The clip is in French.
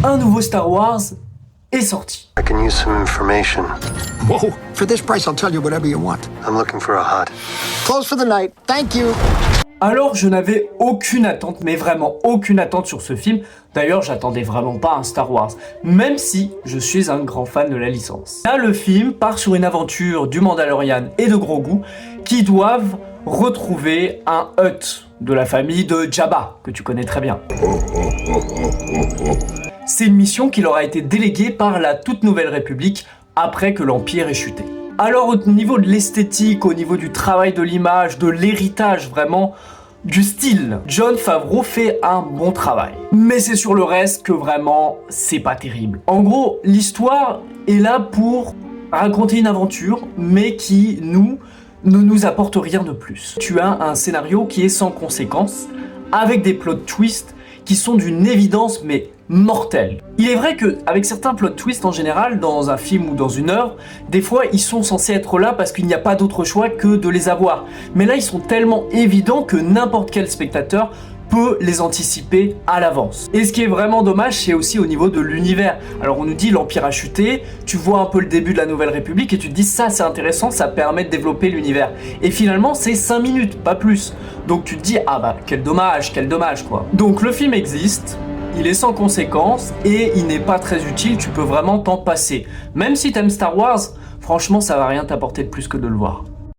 un nouveau Star Wars est sorti. I can use some information. Whoa, for this price, I'll tell you whatever you want. I'm looking for a hut. Close for the night. Thank you. Alors je n'avais aucune attente, mais vraiment aucune attente sur ce film. D'ailleurs j'attendais vraiment pas un Star Wars, même si je suis un grand fan de la licence. Là le film part sur une aventure du Mandalorian et de Grogu qui doivent retrouver un Hutt de la famille de Jabba, que tu connais très bien. C'est une mission qui leur a été déléguée par la toute nouvelle République après que l'Empire ait chuté. Alors au niveau de l'esthétique, au niveau du travail de l'image, de l'héritage vraiment, du style, Jon Favreau fait un bon travail. Mais c'est sur le reste que vraiment, c'est pas terrible. En gros, l'histoire est là pour raconter une aventure, mais qui, ne nous apporte rien de plus. Tu as un scénario qui est sans conséquence, avec des plot twists qui sont d'une évidence mais mortelle. Il est vrai qu'avec certains plot twists en général, dans un film ou dans une œuvre, des fois ils sont censés être là parce qu'il n'y a pas d'autre choix que de les avoir. Mais là ils sont tellement évidents que n'importe quel spectateur peut les anticiper à l'avance. Et ce qui est vraiment dommage, c'est aussi au niveau de l'univers. Alors on nous dit l'Empire a chuté, tu vois un peu le début de la Nouvelle République et tu te dis ça c'est intéressant, ça permet de développer l'univers. Et finalement c'est 5 minutes, pas plus. Donc tu te dis ah bah quel dommage quoi. Donc le film existe, il est sans conséquence et il n'est pas très utile, tu peux vraiment t'en passer. Même si t'aimes Star Wars, franchement ça va rien t'apporter de plus que de le voir.